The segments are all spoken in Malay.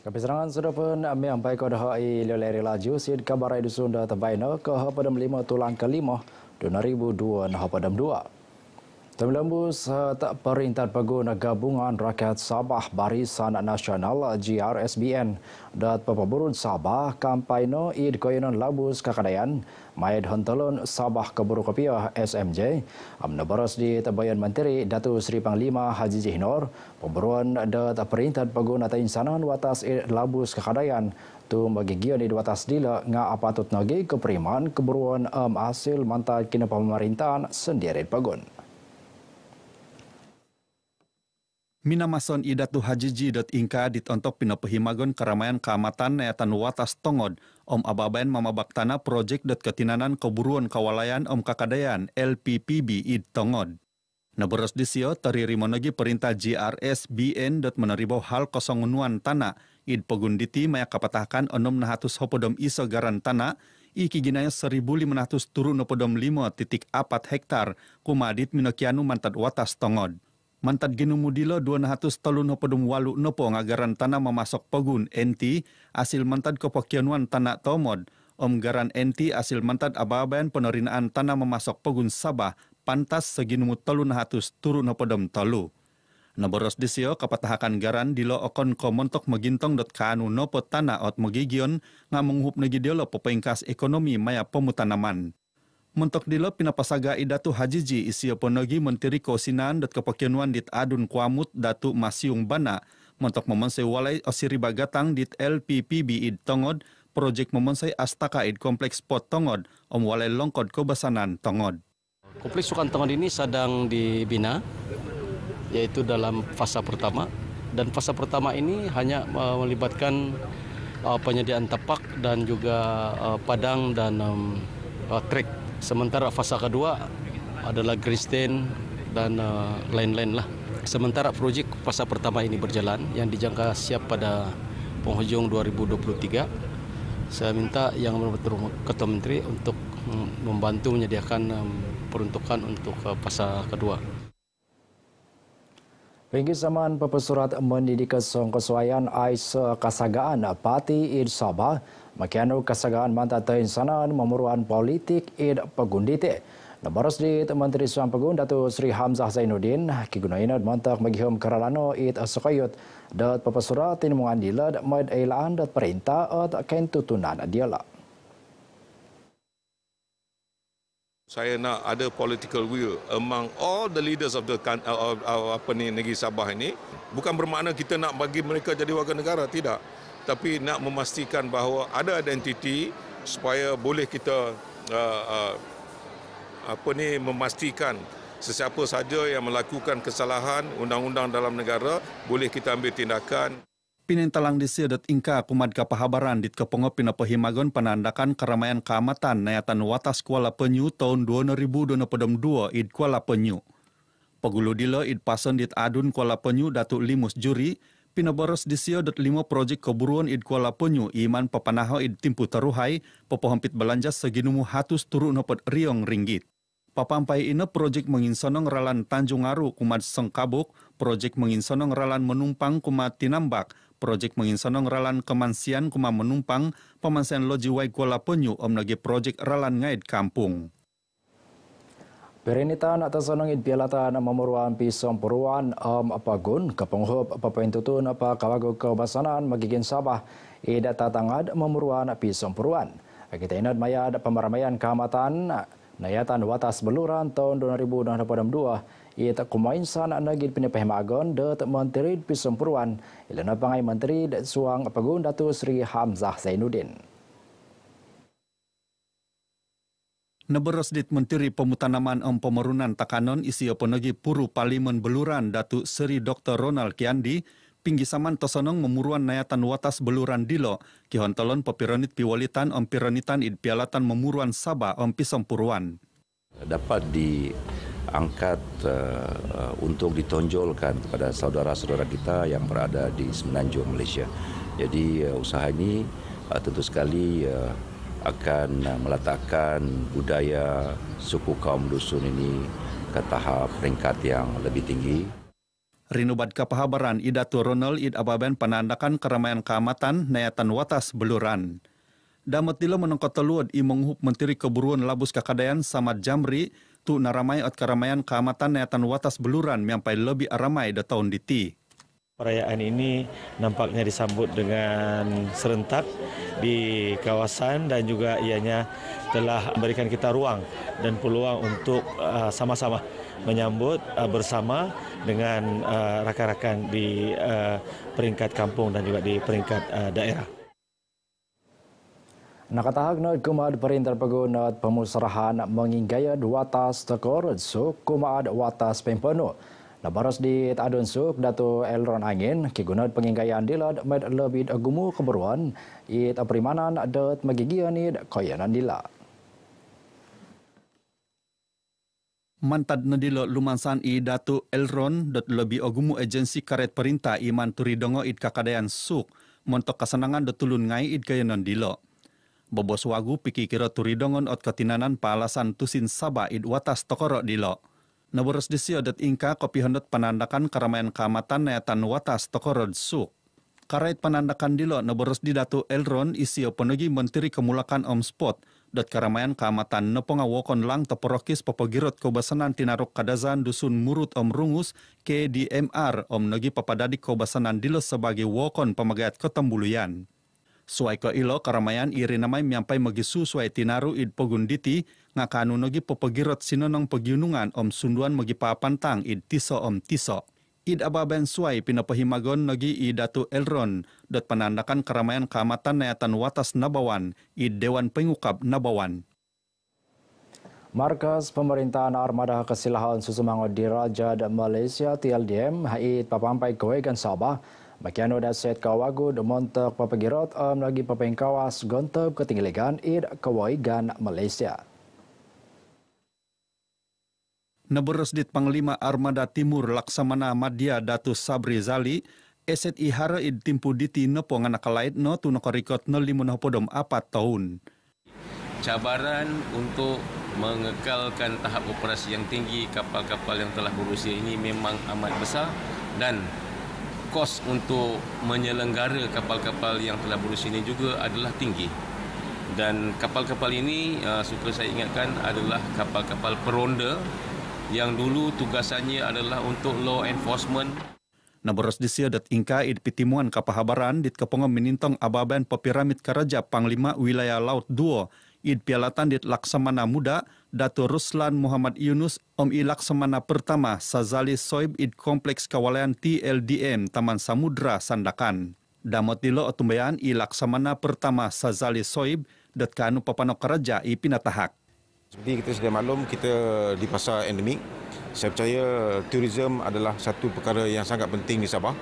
Kepisangan sudah pun sampai ke dah leri laju sid kabar itu sudah terbaina ke padam 5 tulang ke-5 2002 nah padam 2. Temlembus tak perintah pegun gabungan rakyat Sabah Barisan Nasional GRSBN dat pepaburun Sabah kampaino id koyonon labus kakadayan maid hontalon Sabah keburu kopiah SMJ amna baros di tabayan Menteri Datu Seri Panglima Haji Jihnor pemburuan dat perintah pegun atau insanan watas labus kakadayan tu magigian di watas dila nga apatut nagi keperiman keburuan hasil mantan kina pemerintahan sendiri pegun. Minamason idatu hajiji.inka ditontok pinapahimagon karamaian kaamatan neatan watas tongod ababayan mamabaktana projek ketinanan keburuan kawalayan kakadayan LPPB id tongod. Naboros disio taririmo nagi perintah GRSBN meneribaw hal kosongunuan tanah id pagunditi maya kapatakan 600 iso garan tanah iki ginaya 1.500 turun 5.4 hektar kumadit minokianu mantad watas tongod. Mantad ginumudilo 238 nopo ngagaran tanah memasok pegun NT asil mantad kepokianuan tanah tomod garan NT asil mantad ababayan penerinaan tanah memasok pegun Sabah pantas seginumut 300 turun telu. Naboros disio kapatahakan garan dilo okon komontok magintong kanu nopo tanah ot magigion nga menghup negidelo pepeingkas ekonomi maya pemutanaman. Mentok dilo pinapasaga idatu hajiji isio ponogi Menteri Kosinan dat kepakianuan dit adun kuamut datu Masiung Bana mentok memonsai walai osiri bagatang dit LPPB id tongod projek memonsai astaka id kompleks pot tongod walai longkod kebasanan tongod. Kompleks sukan tongod ini sedang dibina yaitu dalam fasa pertama dan fasa pertama ini hanya melibatkan penyediaan tapak dan juga padang dan trek. Sementara fasa kedua adalah greenstand dan lain-lain lah. Sementara proyek fasa pertama ini berjalan yang dijangka siap pada penghujung 2023. Saya minta yang Ketua Menteri untuk membantu menyediakan peruntukan untuk fasa kedua. Pinggir zaman pepesurat mendidik kesuaian Aisa Kasagaan Pati id Sabah makianu kasagaan mantan insanan memeruan politik id pegundite. Nabaros di Menteri Suam Pegun Datu Sri Hamzah Zainuddin kigunainad mantak magihom karalano id asokayut dat pepesurat timungan dilad maid ailaan dat perintah at kentutunan diala. Saya nak ada political will among all the leaders of the negeri Sabah ini. Bukan bermakna kita nak bagi mereka jadi warga negara, tidak. Tapi nak memastikan bahawa ada identiti supaya boleh kita memastikan sesiapa saja yang melakukan kesalahan undang-undang dalam negara boleh kita ambil tindakan. Pinintalang disio.inka kumad kapahabaran dit kepongop pinapahimagon penandakan keramaian kaamatan nayatan watas Kuala Penyu tahun 2022 id Kuala Penyu. Pagulu dilo id pason dit adun Kuala Penyu Datuk Limus Juri pinaboros disio.5 projek keburuan id Kuala Penyu iman papanaho id timpu taruhai popohampit belanja seginumu hatus turu nopot riong ringgit. Papampai ina projek menginsonong ralan Tanjung Aru kumad Sengkabuk, projek menginsonong ralan menumpang kumad Tinambak, projek menginsonong ralan Kemansian kumad menumpang pemansian lojiwai Kuala Penyu nagi projek ralan ngaid kampung. Perinitan atas sonong id pialatan memeruan pisong peruan apagun kepenghup papentutun apa kawago kebasanan magigin Sabah ida tatangad memeruan pisong peruan. Kita ingat maya pemaramaian kaamatan nayatan watas beluran tahun 2022 ia tak kumainsan nagid pinapahimagon dat Menteri Pisumpuruan ilana pangai Menteri Suang Pegun Datu Sri Hamzah Zainuddin. Naberos dit Menteri Pemutanaman Pemerunan Takanon isi oponagi Puru Parlimen Beluran Datu Seri Dr. Ronald Kiandi pinggisaman tosonong memuruan nayatan watas beluran dilo kihontolon pepironit piwalitan pironitan id pialatan memuruan Sabah Pisumpuruan. Dapat diangkat untuk ditonjolkan kepada saudara-saudara kita yang berada di Semenanjung Malaysia. Jadi usaha ini tentu sekali akan meletakkan budaya suku kaum dusun ini ke tahap peringkat yang lebih tinggi. Rinubad kapahabaran Idatu Ronald id ababen penandakan keramaian keamatan nayatan watas beluran. Damat dilo menengkot teluad i menghup Menteri Keburuan Labus Kakadayan Samad Jamri tu naramai ot keramaian keamatan nayatan watas beluran sampai lebih aramai da tahun diti. Perayaan ini nampaknya disambut dengan serentak di kawasan dan juga ianya telah memberikan kita ruang dan peluang untuk sama-sama menyambut bersama dengan rakan-rakan di peringkat kampung dan juga di peringkat daerah. Nakatahag na kumaad perintah pagunat pemusrahan menginggayad watas tekor suk kumaad watas pempeno. Nabaras di adun suk Dato Elron Angin kigunad penginggayaan dilad med lebih agumu keberuan it aprimanan dat magigian it koyanan dila. Mantad na dilo lumansan i Dato Elron dat lebih agumu agensi karet perintah iman turidongo it Kakadayan suk montok kasenangan dat tulun ngai it koyanan dilo. Bobos wagu pikikira turidongon ot katinanan paalasan tusin saba it watas tokoro dilo. Naboros disio dat ingka kopi hondot penandakan keramaian keamatan nayatan watas tokorod suk. Karait penandakan dilo naboros di Dato Elron isio penugi Menteri Kemulakan Om Spot dat keramaian keamatan neponga wokon lang teporokis popogirot kobasanan tinaruk kadazan dusun murut Om Rungus KDMR Om Nogi papadadik kobasanan dilo sebagai wokon pemagayat Kotambuluyan. Suai ko ilo keramaian iri namai miampai magisu suai tinaru id pogunditi ngakanu nogi popegirot sinonong pegiunungan Om Sunduan magi papantang id tiso Om tiso. Id ababen suai pinapahimagon nogi i Dato Elron dot penandakan keramaian keamatan nayatan watas Nabawan id Dewan Pengukap Nabawan. Markas Pemerintahan Armada Kesilahan Susumango Diraja Malaysia TLDM id papampai koegan Sabah. Makiano daset kawagu demontek papagirot lagi papengkawas gontep ketinggaligan id kawaigan Malaysia. Naboros dit Panglima Armada Timur Laksamana Madya Datu Sabri Zali, eset ihara id timpu diti nepo nganakalait no tu nokorikot 05 4 tahun. Cabaran untuk mengekalkan tahap operasi yang tinggi kapal-kapal yang telah berusia ini memang amat besar dan kos untuk menyelenggara kapal-kapal yang telah berusia ini juga adalah tinggi. Dan kapal-kapal ini suka saya ingatkan adalah kapal-kapal peronda yang dulu tugasannya adalah untuk law enforcement. Naboros disio dat ingka id pitimuan kapahabaran dit kepongo menintong ababen pepiramid Karaja Panglima Wilayah Laut 2 id pialatan dit Laksamana Muda Dato Ruslan Muhammad Yunus Om I Laksamana Pertama Sazali Soib id Kompleks Kawalayan TLDM Taman Samudra Sandakan. Damot dilo otumbayan I Laksamana Pertama Sazali Soib dat kanu papanok Karaja I pinatahak. Seperti kita sudah maklum, kita di fasa endemik. Saya percaya tourism adalah satu perkara yang sangat penting di Sabah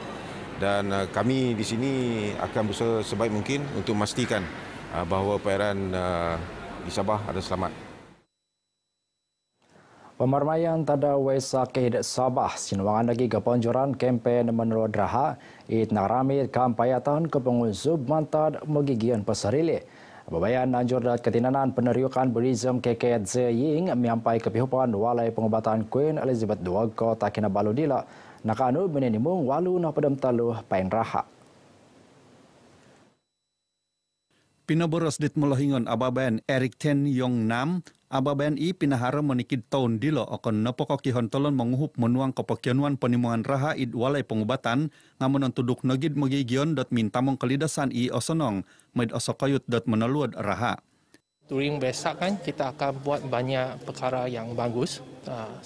dan kami di sini akan berusaha sebaik mungkin untuk memastikan bahawa perairan di Sabah ada selamat. Pemarmaian tada Waisak Sabah sinuangan lagi keponjoran kempen menurut Raha it naramit kampayatan ke pengunsub mantad magigian pasarile. Babayan anjur dat ketinanan peneriukan berizam KKZ Ying miampai kepihupan walai pengobatan Queen Elizabeth II Kota Kinabalu dila nakanu menenimung walu na padam taluh pain Raha. Pinaboros dit molohingon ababen Eric Ten Yong Nam, ababen I pinahara menikid tahun dilo okon napokok hontolon menguhup menuang kepokianuan penimuan Raha id walai pengobatan ngamun tuduk nagid magigion dot mintamong kelidasan I osonong maid osokayut dot meneluad Raha. During Waisak kan kita akan buat banyak perkara yang bagus.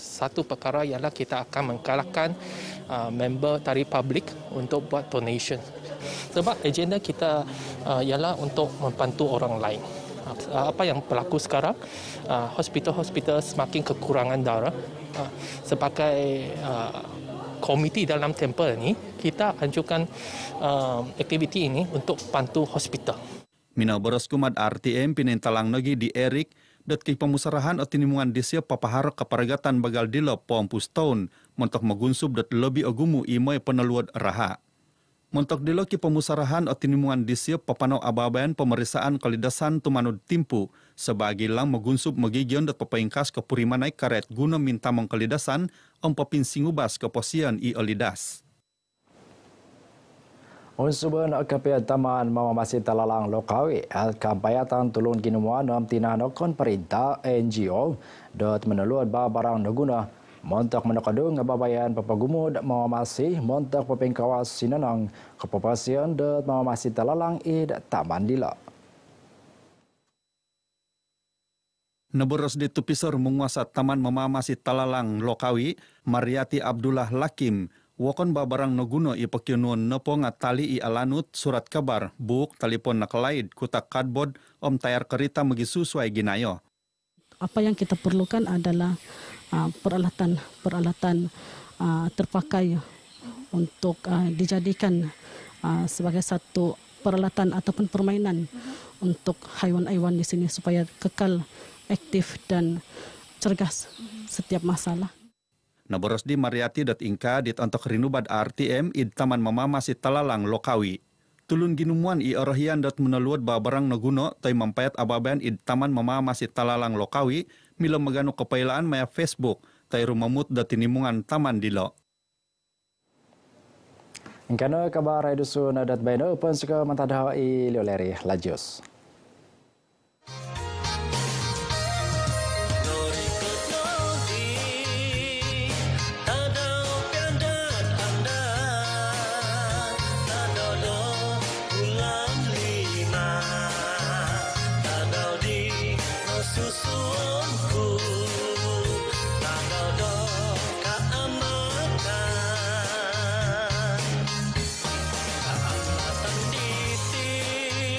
Satu perkara ialah kita akan menggalakkan member tarikh publik untuk buat donation. Sebab agenda kita ialah untuk membantu orang lain. Apa yang berlaku sekarang, hospital-hospital semakin kekurangan darah. Sebagai komiti dalam tempel ini, kita anjurkan aktiviti ini untuk bantu hospital. Minau boros kumat RTM pinintalang nagi di Erik dat kay pemusarahan o tinimungan disya papaharok kaparagatan bagal dilo pompus tahun montok magunsub dat lebih agumu imoy peneluad Raha. Montok diloki pemusarahan otinimungan disiap papano ababayan pemeriksaan kalidasan tumanud timpu sebagai lang magunsup magigion dat papaingkas ke purimanay karet guna minta mengkalidasan pepinsingubas ke posian i olidas. Unsuban kepiat taman mamamasi talalang lokawi kampayatan tulun kinuan dalam tinanokon perintah NGO dot meneluat barang naguna montak menakadung ababayan papagumud mamamasi montak papengkawas sinanang kepopasian dot mamamasi talalang id taman dila. Naboros di Tupisor menguasa taman mamamasi talalang lokawi Mariati Abdullah Lakim wakon babarang naguno ipakyunuan nepo nga tali i alanut surat kabar buk telepon nakalaid kutak kadbod tayar kerita magisusuai ginayo. Apa yang kita perlukan adalah peralatan terpakai untuk dijadikan sebagai satu peralatan ataupun permainan untuk haiwan-haiwan di sini supaya kekal aktif dan cergas setiap masalah. Naboros di Mariati.Inka ditontok rinubad RTM id taman mamamasi talalang lokawi. Tulun ginumuan i orahian dat meneluat babarang naguno tay mampayat ababayan id taman mamamasi talalang lokawi mila magano kapailaan maya Facebook tay rumamut dat tinimungan taman dilo. Ingkana kabar dusun adat baino pun suka mantadha i lioleri lajus.